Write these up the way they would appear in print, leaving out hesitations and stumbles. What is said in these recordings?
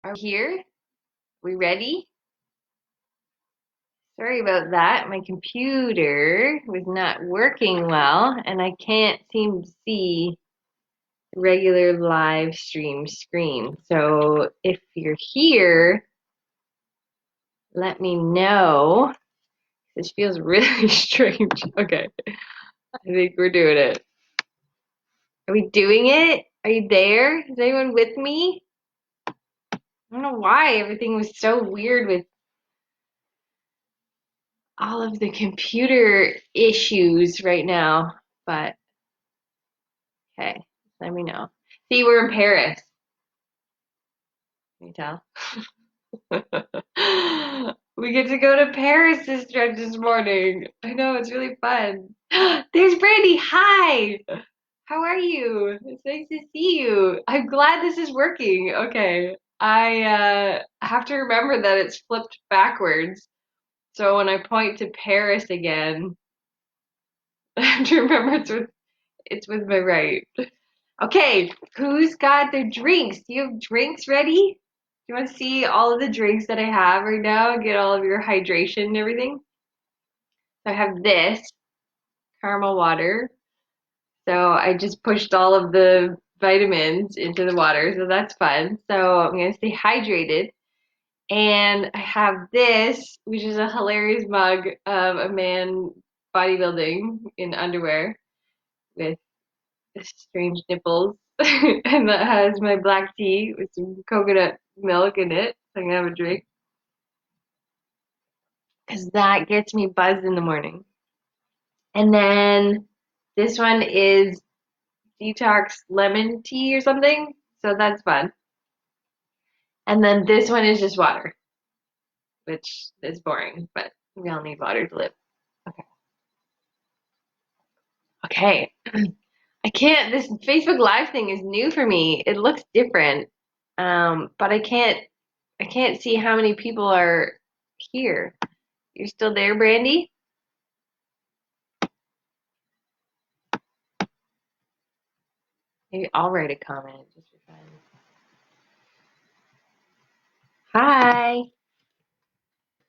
Are we here? We ready? Sorry about that. My computer was not working well, and I can't seem to see the regular live stream screen. So if you're here, let me know. This feels really strange. Okay, I think we're doing it. Are we doing it? Are you there? Is anyone with me? I don't know why everything was so weird with all of the computer issues right now, but okay, let me know. See, we're in Paris. Can you tell? We get to go to Paris this morning. I know, it's really fun. There's Brandy. Hi. How are you? It's nice to see you. I'm glad this is working. Okay. I have to remember that it's flipped backwards. So when I point to Paris again, I have to remember it's with my right. Okay, who's got their drinks? Do you have drinks ready? Do you want to see all of the drinks that I have right now and get all of your hydration and everything? So I have this caramel water. So I just pushed all of the vitamins into the water, so that's fun. So I'm gonna stay hydrated. And I have this, which is a hilarious mug of a man bodybuilding in underwear with strange nipples. And that has my black tea with some coconut milk in it. So I'm gonna have a drink because that gets me buzzed in the morning. And then this one is detox lemon tea or something. So that's fun. And then this one is just water, which is boring, but we all need water to live. Okay. Okay. I can't, this Facebook Live thing is new for me. It looks different. But I can't see how many people are here. You're still there, Brandy? Maybe I'll write a comment just for fun. Hi.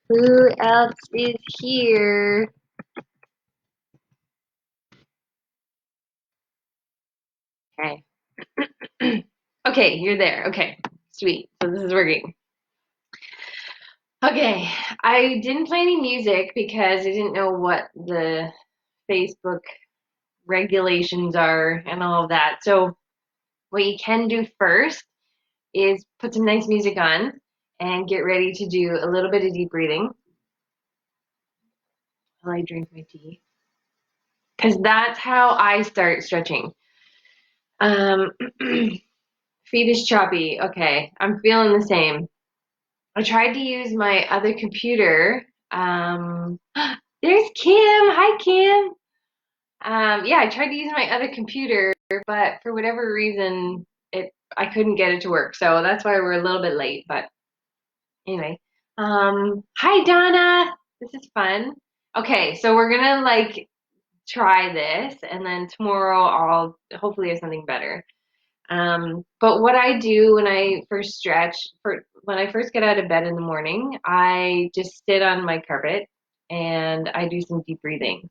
Who else is here? Okay. Okay, you're there. Okay. Sweet. So this is working. Okay. I didn't play any music because I didn't know what the Facebook regulations are and all of that. So what you can do first is put some nice music on and get ready to do a little bit of deep breathing while I drink my tea. Because that's how I start stretching. Um, feet is choppy. Okay, I'm feeling the same. I tried to use my other computer. There's Kim. Hi, Kim. Yeah, I tried to use my other computer, but for whatever reason, I couldn't get it to work. So that's why we're a little bit late. But anyway, hi Donna. This is fun. Okay, so we're gonna like try this, and then tomorrow I'll hopefully have something better. But what I do when I first when I first get out of bed in the morning, I just sit on my carpet and I do some deep breathing.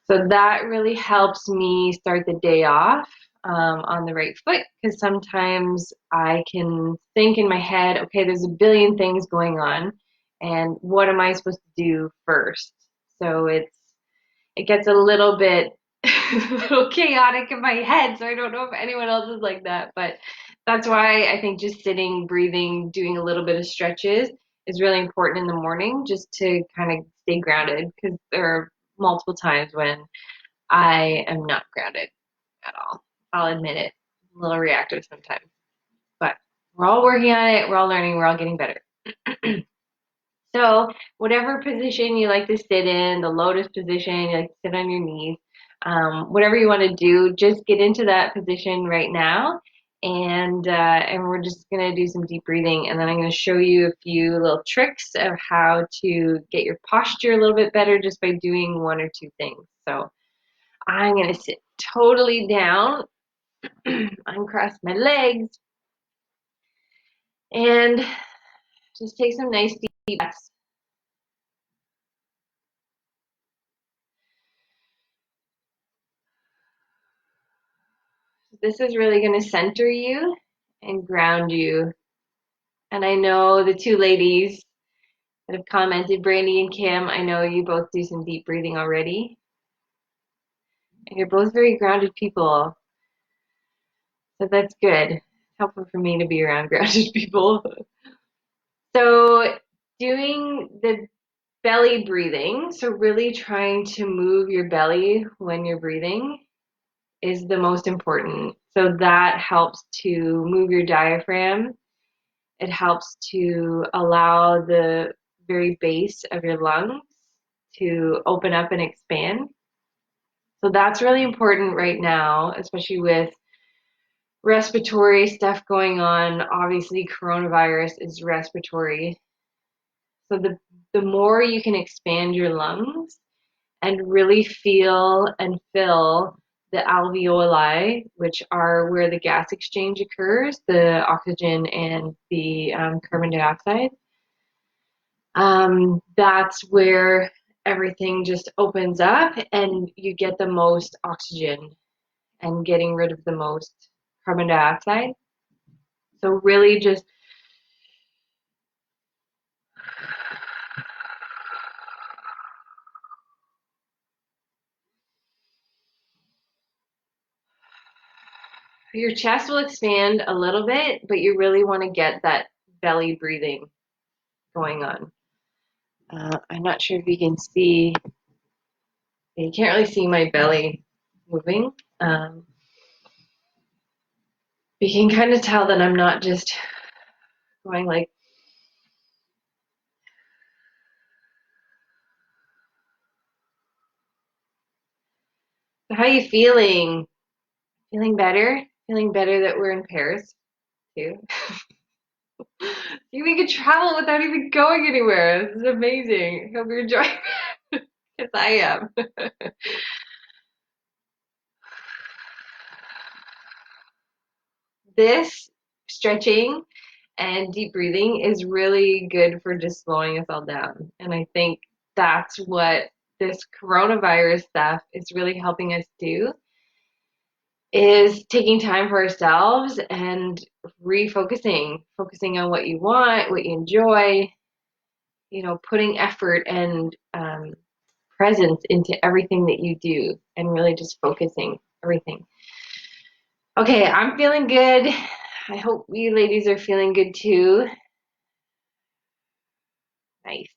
So that really helps me start the day off on the right foot because sometimes I can think in my head, okay, there's a billion things going on, and what am I supposed to do first? So it gets a little bit a little chaotic in my head, so I don't know if anyone else is like that, but that's why I think just sitting, breathing, doing a little bit of stretches is really important in the morning just to kind of stay grounded because there are multiple times when I am not grounded at all. I'll admit it. I'm a little reactive sometimes, but we're all working on it. We're all learning. We're all getting better. So, whatever position you like to sit in, the lotus position, you like to sit on your knees, whatever you want to do, just get into that position right now. And we're just gonna do some deep breathing, and then I'm gonna show you a few little tricks of how to get your posture a little bit better just by doing one or two things. So I'm gonna sit totally down, uncross my legs, And just take some nice deep breaths. This is really going to center you and ground you. And I know the two ladies that have commented, Brandy and Kim, I know you both do some deep breathing already. And you're both very grounded people. So that's good. It's helpful for me to be around grounded people. So doing the belly breathing, so really trying to move your belly when you're breathing is the most important. So that helps to move your diaphragm. It helps to allow the very base of your lungs to open up and expand. So that's really important right now, especially with respiratory stuff going on. Obviously, coronavirus is respiratory. So the more you can expand your lungs and really feel and fill the alveoli, which are where the gas exchange occurs, the oxygen and the carbon dioxide, that's where everything just opens up and you get the most oxygen and getting rid of the most carbon dioxide. So really just your chest will expand a little bit, but you really want to get that belly breathing going on. I'm not sure if you can see, you can't really see my belly moving. You can kind of tell that I'm not just going like, so how are you feeling? Feeling better? Feeling better that we're in Paris too? We could travel without even going anywhere. This is amazing. Hope you're enjoying it. Yes, I am. This stretching and deep breathing is really good for just slowing us all down. And I think that's what this coronavirus stuff is really helping us do, is taking time for ourselves and focusing on what you want, what you enjoy, putting effort and presence into everything that you do and really just focusing everything. Okay, I'm feeling good. I hope you ladies are feeling good too. Nice.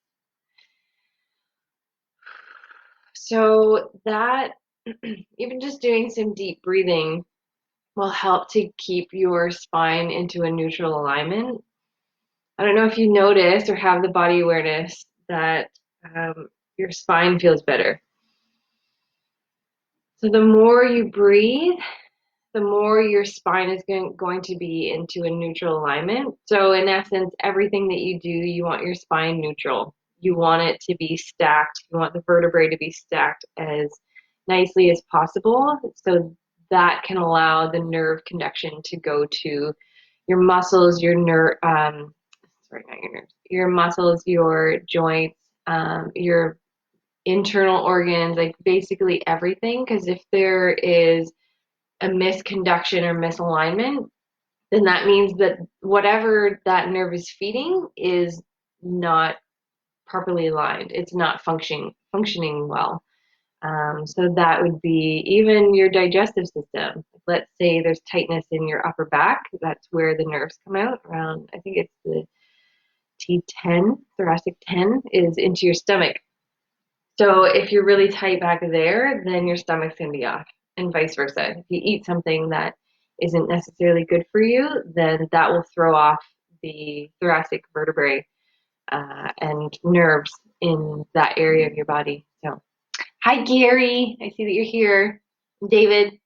So that even just doing some deep breathing will help to keep your spine into a neutral alignment. I don't know if you notice or have the body awareness that your spine feels better. So the more you breathe, the more your spine is going to be into a neutral alignment. So in essence, everything that you do, you want your spine neutral. You want it to be stacked. You want the vertebrae to be stacked as nicely as possible. So that can allow the nerve conduction to go to your muscles, your muscles, your joints, your internal organs, like basically everything. Because if there is a misconduction or misalignment, then that means that whatever that nerve is feeding is not properly aligned. It's not functioning well. So that would be even your digestive system. Let's say there's tightness in your upper back. That's where the nerves come out around, I think it's the T10, thoracic 10 is into your stomach. So if you're really tight back there, then your stomach's going to be off, and vice versa. If you eat something that isn't necessarily good for you, then that will throw off the thoracic vertebrae and nerves in that area of your body. So, hi Gary, I see that you're here. David.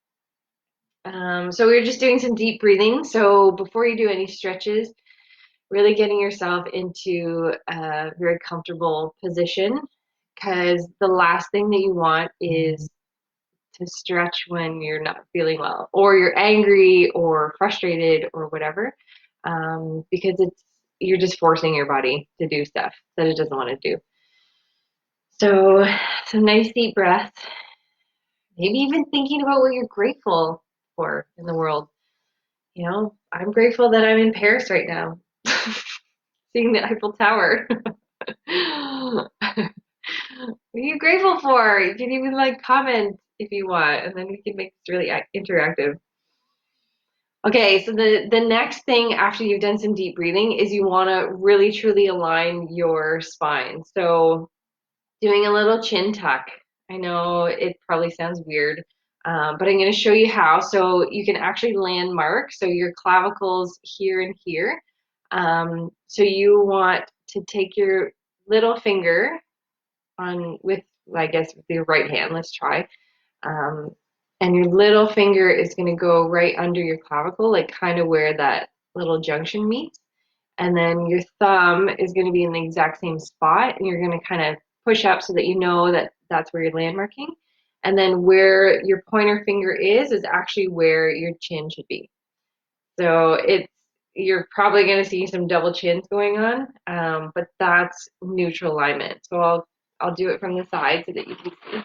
So we were just doing some deep breathing. So before you do any stretches, really getting yourself into a very comfortable position, because the last thing that you want is to stretch when you're not feeling well or you're angry or frustrated or whatever. because you're just forcing your body to do stuff that it doesn't want to do. So some nice deep breaths, maybe even thinking about what you're grateful for in the world. I'm grateful that I'm in Paris right now, seeing the Eiffel Tower. What are you grateful for? You can even comment if you want, and then we can make this really interactive. Okay, so the next thing after you've done some deep breathing is you want to really truly align your spine. So doing a little chin tuck. I know it probably sounds weird, but I'm going to show you how. So you can actually landmark. So your clavicles here and here. So you want to take your little finger I guess, with your right hand. Let's try. Um, and your little finger is going to go right under your clavicle, like kind of where that little junction meets. And then your thumb is going to be in the exact same spot, and you're going to kind of push up so that you know that that's where you're landmarking. And then where your pointer finger is actually where your chin should be. So you're probably going to see some double chins going on, but that's neutral alignment. So I'll do it from the side so that you can see.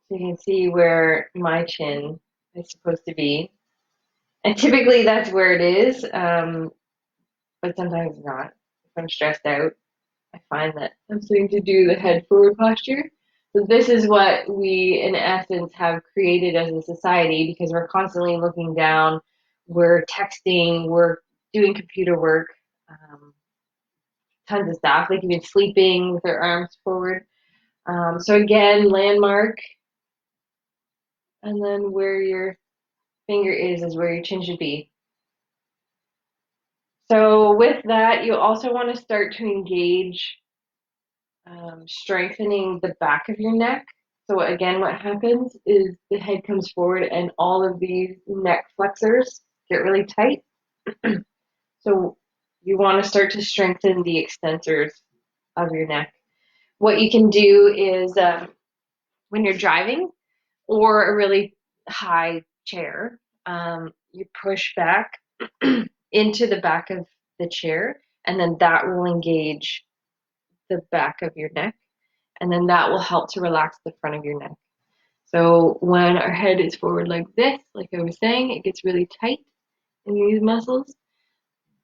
So you can see where my chin is supposed to be. And typically that's where it is, but sometimes not. If I'm stressed out, I find that I'm starting to do the head forward posture. So this is what we, in essence, have created as a society because we're constantly looking down, we're texting, we're doing computer work, tons of stuff, like even sleeping with our arms forward. So again, landmark, and then where your finger is where your chin should be. So with that, you also want to start to engage strengthening the back of your neck. So again, what happens is the head comes forward and all of these neck flexors get really tight. So you want to start to strengthen the extensors of your neck. What you can do is when you're driving or a really high chair, you push back into the back of the chair, and then that will engage the back of your neck, and then that will help to relax the front of your neck. So when our head is forward like this, like I was saying, it gets really tight in these muscles,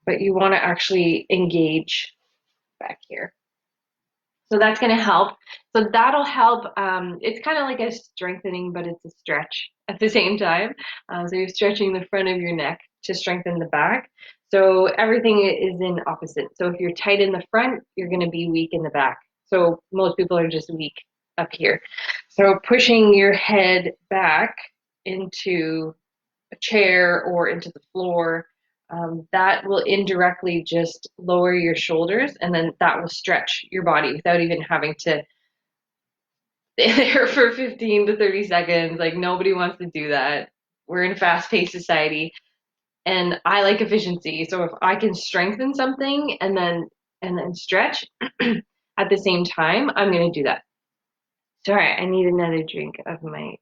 but you want to actually engage back here. So that's going to help. So that'll help. It's kind of like a strengthening, but it's a stretch at the same time. So you're stretching the front of your neck to strengthen the back. So everything is in opposite. So if you're tight in the front, you're going to be weak in the back. So most people are just weak up here. So pushing your head back into a chair or into the floor, that will indirectly just lower your shoulders, and then that will stretch your body without even having to stay there for 15 to 30 seconds. Like nobody wants to do that. We're in a fast-paced society, and I like efficiency. So if I can strengthen something and then stretch at the same time, I'm going to do that. Sorry, I need another drink of my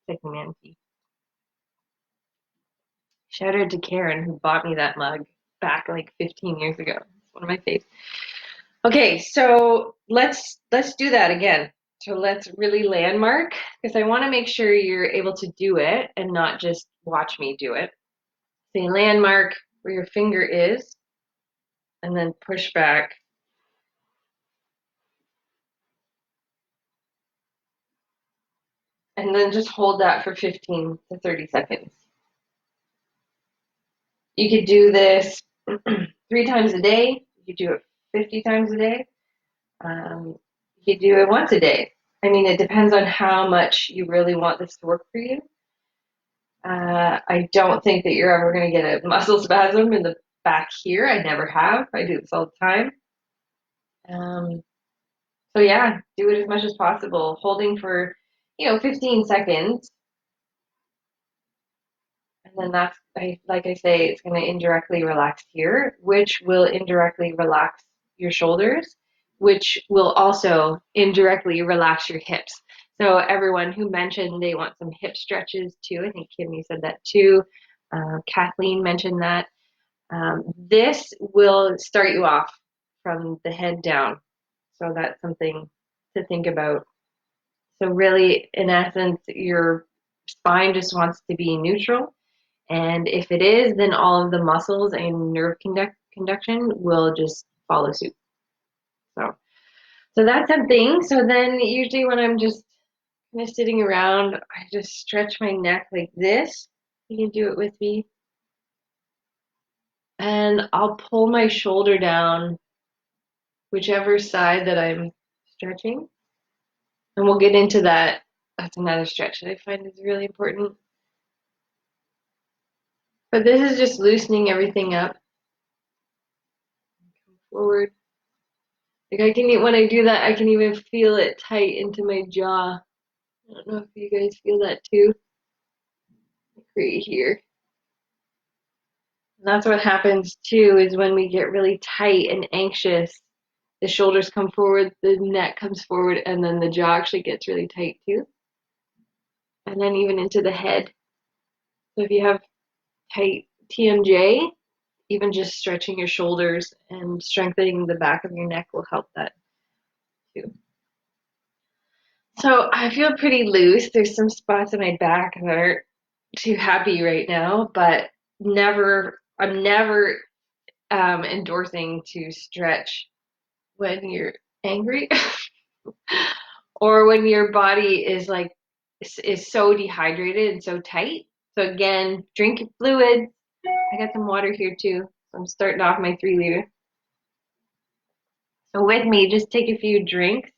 second man tea. Shout out to Karen who bought me that mug back like 15 years ago. It's one of my faves. Okay, so let's do that again. So let's really landmark because I want to make sure you're able to do it and not just watch me do it. So you landmark where your finger is and then push back. And then just hold that for 15 to 30 seconds. You could do this 3 times a day. You could do it 50 times a day. You could do it once a day. I mean, it depends on how much you really want this to work for you. I don't think that you're ever going to get a muscle spasm in the back here. I never have. I do this all the time. So yeah, do it as much as possible, holding for 15 seconds, and then that's like I say, it's going to indirectly relax here, which will indirectly relax your shoulders, which will also indirectly relax your hips. So everyone who mentioned they want some hip stretches too, I think Kimmy said that too. Kathleen mentioned that. This will start you off from the head down. So that's something to think about. So really, in essence, your spine just wants to be neutral. And if it is, then all of the muscles and nerve conduction will just follow suit. So, so that's something. So then usually when I'm just kind of sitting around, I just stretch my neck like this. You can do it with me. And I'll pull my shoulder down whichever side that I'm stretching. And we'll get into that. That's another stretch that I find is really important. But this is just loosening everything up. Come forward. Like I can, when I do that, I can even feel it tight into my jaw. I don't know if you guys feel that too. Like right here. And that's what happens too, is when we get really tight and anxious, the shoulders come forward, the neck comes forward, and then the jaw actually gets really tight too. And then even into the head. So if you have tight TMJ, even just stretching your shoulders and strengthening the back of your neck will help that too. So I feel pretty loose. There's some spots in my back that aren't too happy right now, but I'm never endorsing to stretch when you're angry or when your body is like is so dehydrated and so tight. So again, drink your fluids. I got some water here too. I'm starting off my 3 liter. So with me, just take a few drinks.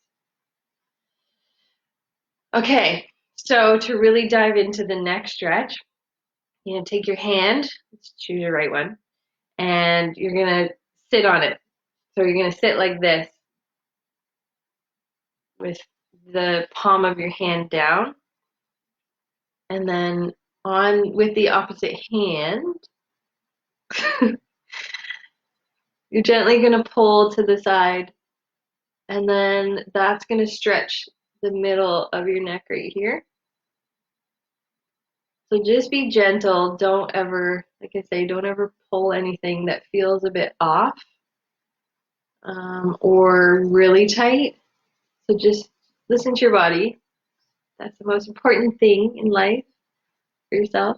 Okay, so to really dive into the neck stretch, you're gonna take your hand, let's choose your right one, and you're gonna sit on it. So you're gonna sit like this with the palm of your hand down, and then on with the opposite hand, you're gently gonna pull to the side, and then that's gonna stretch the middle of your neck right here. So just be gentle. Don't ever, like I say, don't ever pull anything that feels a bit off or really tight. So just listen to your body. That's the most important thing in life for yourself.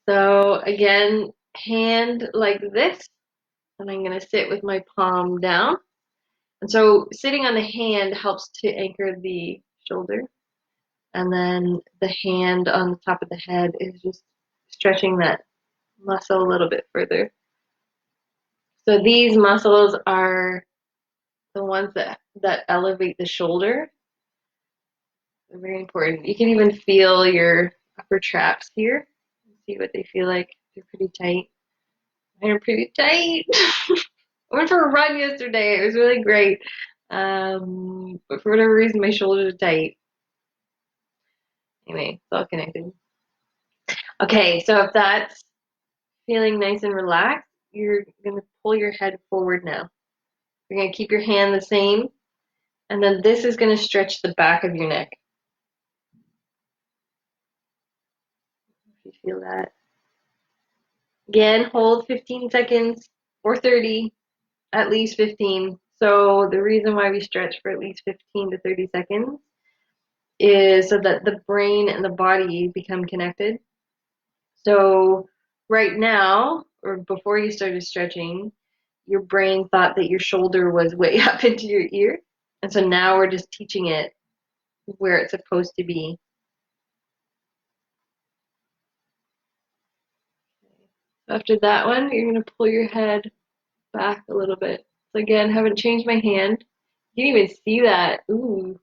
So again, hand like this, and I'm going to sit with my palm down. And so sitting on the hand helps to anchor the shoulder. And then the hand on the top of the head is just stretching that muscle a little bit further. So these muscles are the ones that elevate the shoulder. They're very important. You can even feel your upper traps here. See what they feel like. They're pretty tight. They're pretty tight. I went for a run yesterday. It was really great. But for whatever reason, my shoulders are tight. Anyway, it's all connected. Okay, so if that's feeling nice and relaxed, you're going to pull your head forward now. You're going to keep your hand the same, and then this is going to stretch the back of your neck. If you feel that. Again, hold 15 seconds or 30, at least 15. So the reason why we stretch for at least 15 to 30 seconds is so that the brain and the body become connected. So right now, or before you started stretching, your brain thought that your shoulder was way up into your ear. And so now we're just teaching it where it's supposed to be. After that one, you're going to pull your head back a little bit. So again, haven't changed my hand. You can even see that. Ooh,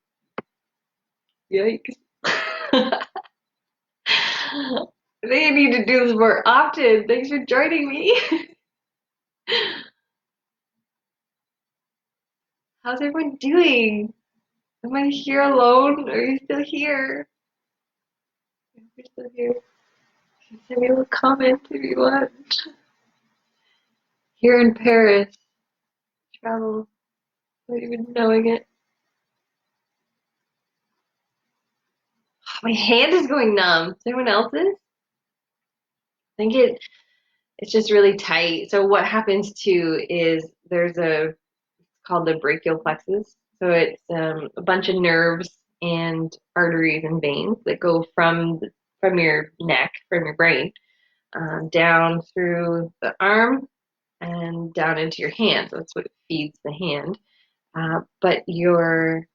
yikes. I think I need to do this more often. Thanks for joining me. How's everyone doing? Am I here alone? Are you still here? If you're still here, send me a little comment if you want. Here in Paris, travel without even knowing it. My hand is going numb. Is anyone else's? I think it's just really tight. So what happens too is there's a called the brachial plexus. So it's a bunch of nerves and arteries and veins that go from your neck, from your brain, down through the arm and down into your hand. So that's what feeds the hand. But your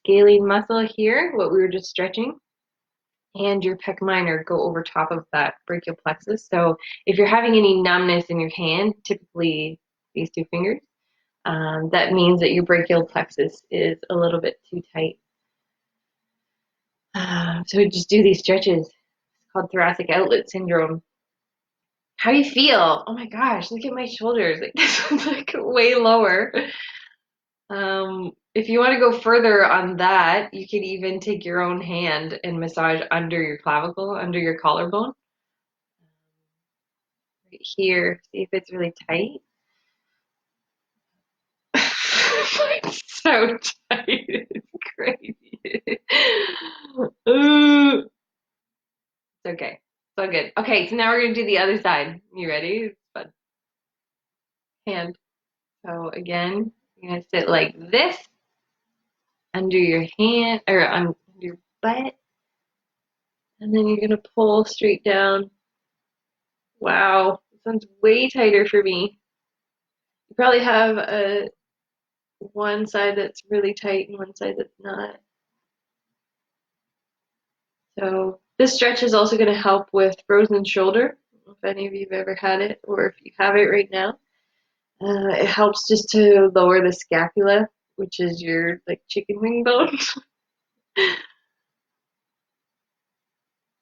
scalene muscle here, what we were just stretching, and your pec minor go over top of that brachial plexus. So if you're having any numbness in your hand, typically these two fingers, that means that your brachial plexus is a little bit too tight. So just do these stretches. It's called thoracic outlet syndrome. How do you feel? Oh my gosh, look at my shoulders. Like this one's like way lower. If you want to go further on that, you could even take your own hand and massage under your clavicle, under your collarbone. Right here, see if it's really tight. It's so tight. It's crazy. Ooh. It's okay. It's all good. Okay, so now we're gonna do the other side. You ready? It's fun. Hand. So again, you're gonna sit like this under your hand or under your butt, and then you're gonna pull straight down. Wow, this one's way tighter for me. You probably have a one side that's really tight and one side that's not. So this stretch is also going to help with frozen shoulder, if any of you have ever had it or if you have it right now. It helps just to lower the scapula, which is your like chicken wing bone,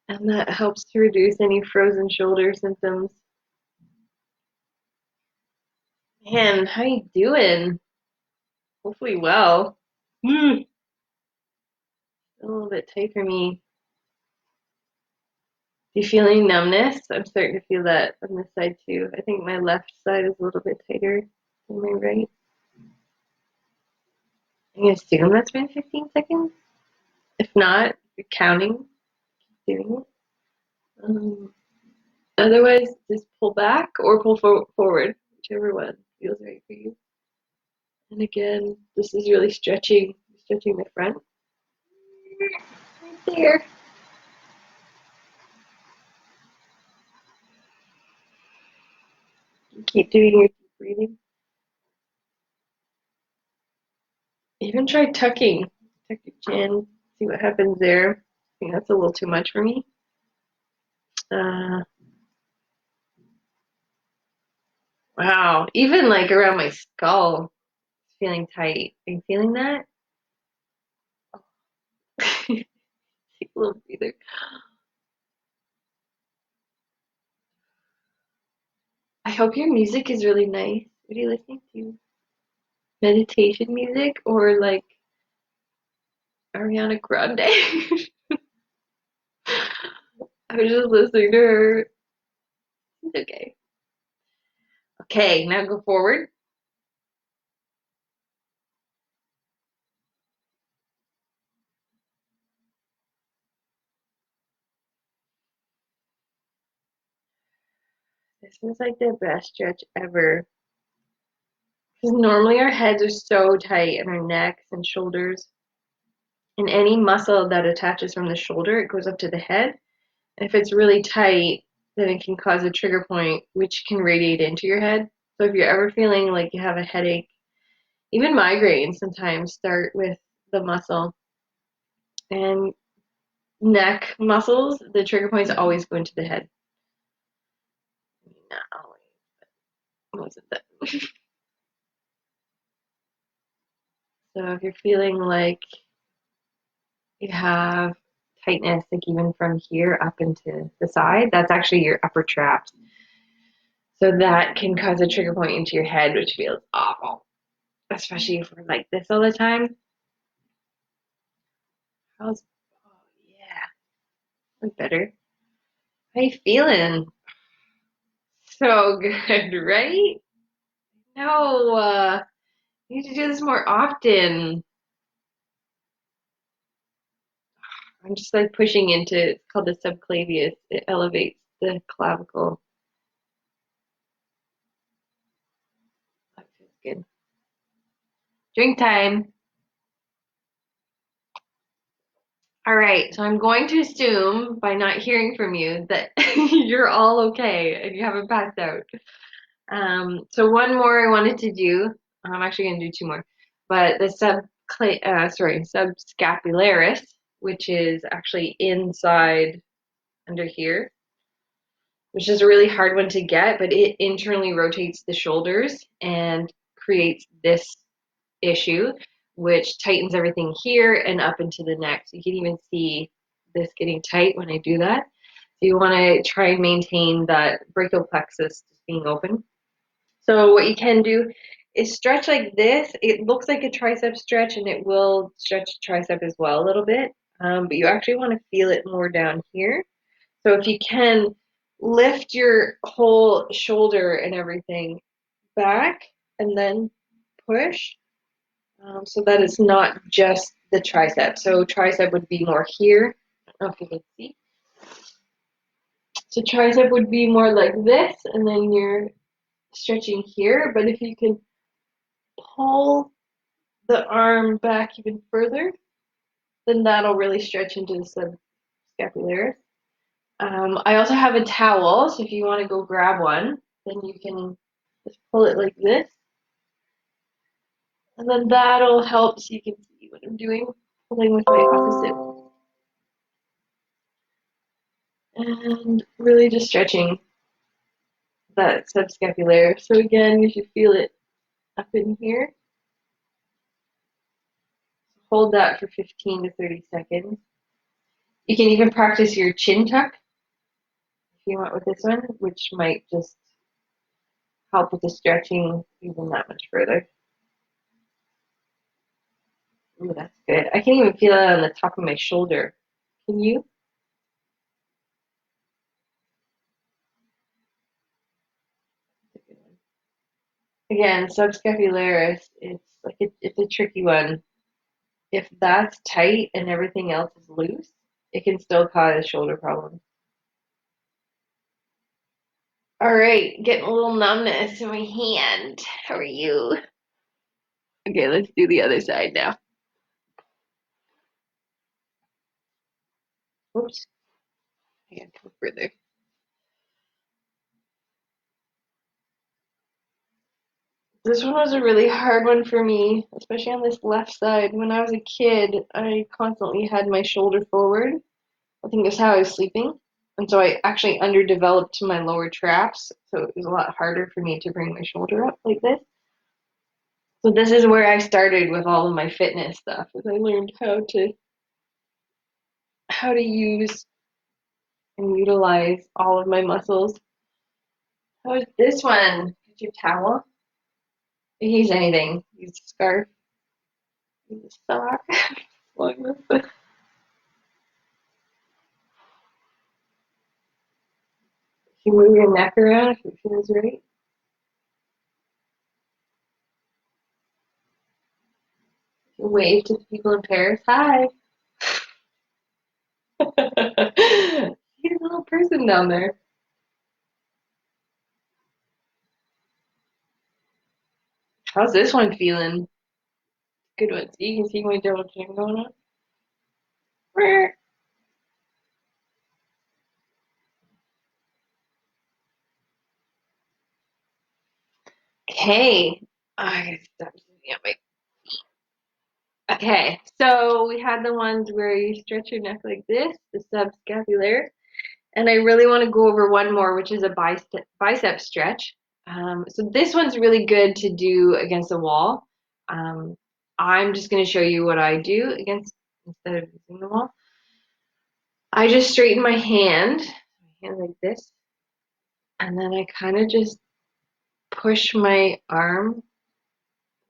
and that helps to reduce any frozen shoulder symptoms. Man, how you doing? Hopefully well. A little bit tight for me. You feeling numbness? I'm starting to feel that on this side too. I think my left side is a little bit tighter than my right. I'm gonna assume that's been 15 seconds. If not, if you're counting, keep doing it. Otherwise, just pull back or pull forward, whichever one feels right for you. And again, this is really stretching the front. Right there. Keep doing your deep breathing. Even try tucking. Tuck your chin, see what happens there. I think that's a little too much for me. Wow, even like around my skull, it's feeling tight. Are you feeling that? Take a little breather. I hope your music is really nice. What are you listening to? Meditation music or like Ariana Grande? I was just listening to her. It's okay. Okay, now go forward. This is like the best stretch ever. Because normally our heads are so tight and our necks and shoulders. And any muscle that attaches from the shoulder, it goes up to the head. And if it's really tight, then it can cause a trigger point, which can radiate into your head. So if you're ever feeling like you have a headache, even migraines sometimes start with the muscle. And neck muscles, the trigger points always go into the head. Not always, but most of the time. So if you're feeling like you have tightness, like even from here up into the side, that's actually your upper traps. So that can cause a trigger point into your head, which feels awful, especially if we're like this all the time. How's, oh yeah, that's better. How you feeling? So good, right? No, you need to do this more often. I'm just like pushing into, it's called the subclavius. It elevates the clavicle. That feels good. Drink time. All right, so I'm going to assume by not hearing from you that you're all okay and you haven't passed out. So one more I wanted to do. I'm actually going to do two more, but the subscapularis, which is actually inside under here, which is a really hard one to get, but it internally rotates the shoulders and creates this issue, which tightens everything here and up into the neck. So you can even see this getting tight when I do that. So you want to try and maintain that brachial plexus being open. So what you can do is stretch like this. It looks like a tricep stretch, and it will stretch the tricep as well a little bit, but you actually want to feel it more down here. So if you can lift your whole shoulder and everything back and then push, so that it's not just the tricep. So tricep would be more here. I don't know if you can see. So tricep would be more like this, and then you're stretching here. But if you can pull the arm back even further, then that'll really stretch into the subscapularis. I also have a towel, so if you want to go grab one, then you can just pull it like this. And then that'll help so you can see what I'm doing, pulling with my opposite. And really just stretching that subscapularis. So again, you should feel it up in here. Hold that for 15 to 30 seconds. You can even practice your chin tuck if you want with this one, which might just help with the stretching even that much further. Ooh, that's good. I can even feel it on the top of my shoulder. Can you? Again, subscapularis, it's a tricky one. If that's tight and everything else is loose, it can still cause shoulder problems. All right, getting a little numbness in my hand. How are you? Okay, let's do the other side now. Oops, I gotta go further. This one was a really hard one for me, especially on this left side. When I was a kid, I constantly had my shoulder forward. I think that's how I was sleeping. And so I actually underdeveloped my lower traps, so it was a lot harder for me to bring my shoulder up like this. So this is where I started with all of my fitness stuff, as I learned how to use and utilize all of my muscles. How's this one? Get your towel. Use anything. Use a scarf. Use a sock. Like this. You move your neck around if it feels right. You wave to the people in Paris. Hi. He's a little person down there. How's this one feeling? Good one. So you can see my double chin going on. Okay. I gotta stop looking at my. Okay, so we had the ones where you stretch your neck like this, the subscapularis, and I really want to go over one more, which is a bicep stretch. So this one's really good to do against a wall. Um, I'm just going to show you what I do against instead of using the wall. I just straighten my hand like this, and then I kind of just push my arm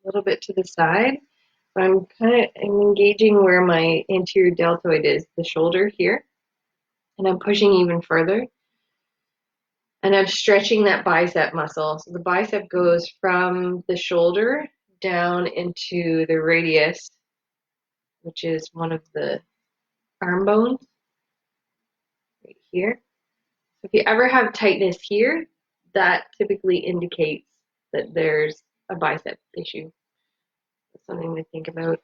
a little bit to the side. But I'm engaging where my anterior deltoid is, the shoulder here, and I'm pushing even further. And I'm stretching that bicep muscle. So the bicep goes from the shoulder down into the radius, which is one of the arm bones right here. So if you ever have tightness here, that typically indicates that there's a bicep issue. That's something to think about.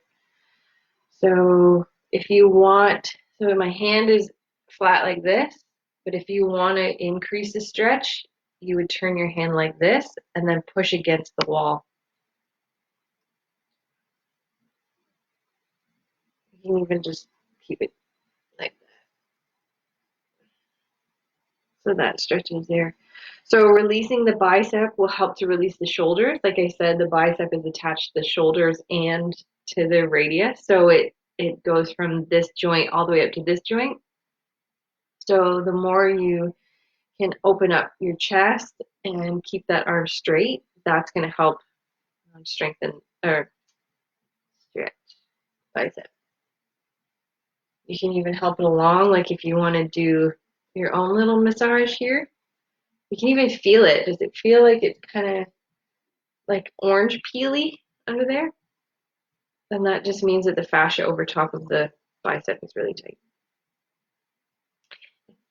So if you want, so my hand is flat like this, but if you want to increase the stretch, you would turn your hand like this and then push against the wall. You can even just keep it like that. So that stretches there. So releasing the bicep will help to release the shoulders. Like I said, the bicep is attached to the shoulders and to the radius. So it goes from this joint all the way up to this joint. So the more you can open up your chest and keep that arm straight, that's going to help strengthen or stretch bicep. You can even help it along, like if you want to do your own little massage here, you can even feel it. Does it feel like it's kind of like orange peely under there? Then that just means that the fascia over top of the bicep is really tight.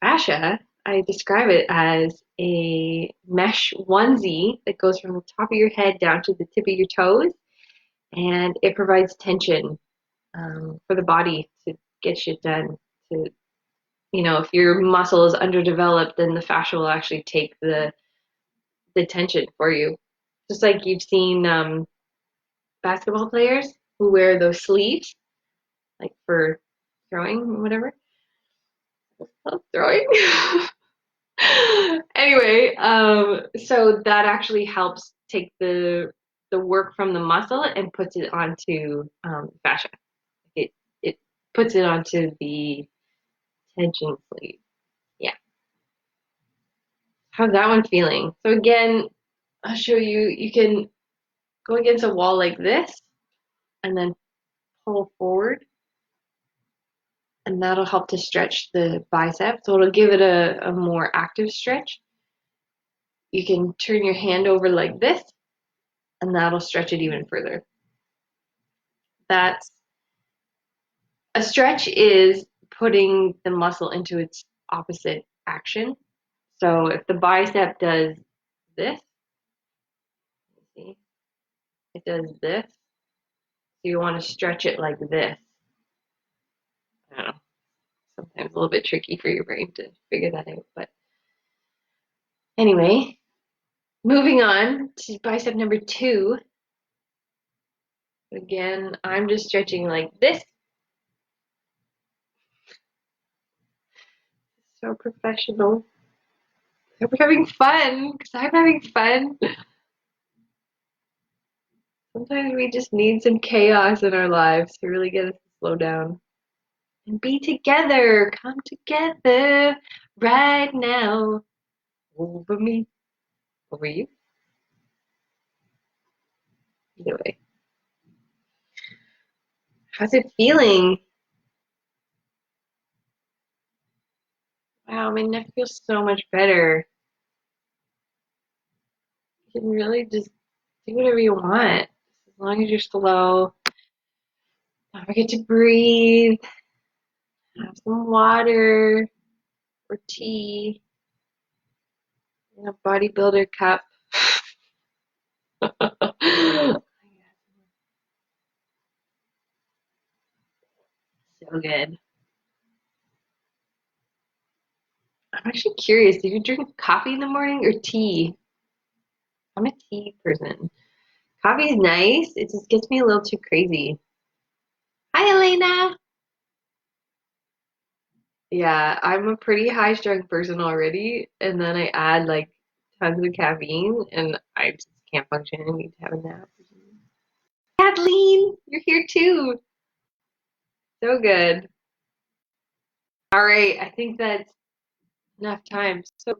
Fascia, I describe it as a mesh onesie that goes from the top of your head down to the tip of your toes, and it provides tension for the body to get shit done. To if your muscle is underdeveloped, then the fascia will actually take the tension for you. Just like you've seen basketball players who wear those sleeves, like for throwing or whatever. Throwing. Anyway, so that actually helps take the work from the muscle and puts it onto fascia. It puts it onto the tension sleeve. Yeah. How's that one feeling? So again, I'll show you. You can go against a wall like this and then pull forward, and that'll help to stretch the bicep. So it'll give it a more active stretch. You can turn your hand over like this, and that'll stretch it even further. That's a stretch is putting the muscle into its opposite action. So if the bicep does this, see, it does this. So you want to stretch it like this. I don't know. Sometimes a little bit tricky for your brain to figure that out. But anyway, moving on to bicep number 2. Again, I'm just stretching like this. So professional. I hope you're having fun, because I'm having fun. Sometimes we just need some chaos in our lives to really get us to slow down and be together. Come together right now. Over me. Over you. Either way. How's it feeling? Wow, my neck feels so much better. You can really just do whatever you want, as long as you're slow. Don't forget to breathe. Have some water or tea in a bodybuilder cup. So good. I'm actually curious, do you drink coffee in the morning or tea? I'm a tea person. Coffee is nice. It just gets me a little too crazy. Hi, Elena. Yeah, I'm a pretty high strung person already, and then I add like tons of caffeine, and I just can't function. I need to have a nap. Kathleen, you're here too. So good. All right, I think that's enough time. So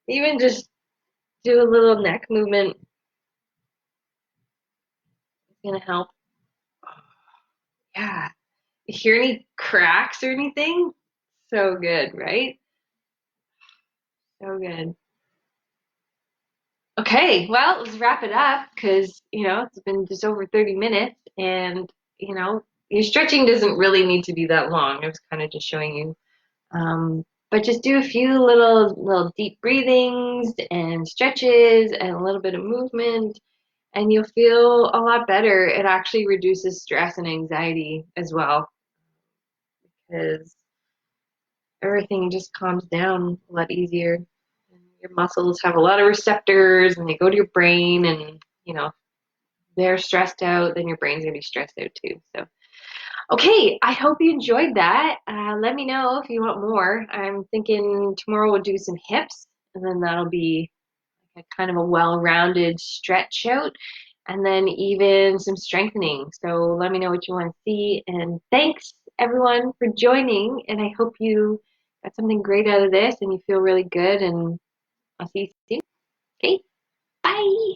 even just do a little neck movement. It's gonna help. Yeah. You hear any cracks or anything? So good, right? So good. Okay, well, let's wrap it up because, it's been just over 30 minutes and, your stretching doesn't really need to be that long. I was kind of just showing you. But just do a few little deep breathings and stretches and a little bit of movement, and you'll feel a lot better. It actually reduces stress and anxiety as well because everything just calms down a lot easier. And your muscles have a lot of receptors and they go to your brain, and they're stressed out, then your brain's gonna be stressed out too. So okay, I hope you enjoyed that. Let me know if you want more. I'm thinking tomorrow we'll do some hips, and then that'll be like a kind of a well-rounded stretch out, and then even some strengthening. So let me know what you want to see. And thanks everyone for joining. And I hope you got something great out of this and you feel really good. And I'll see you soon. Okay, bye.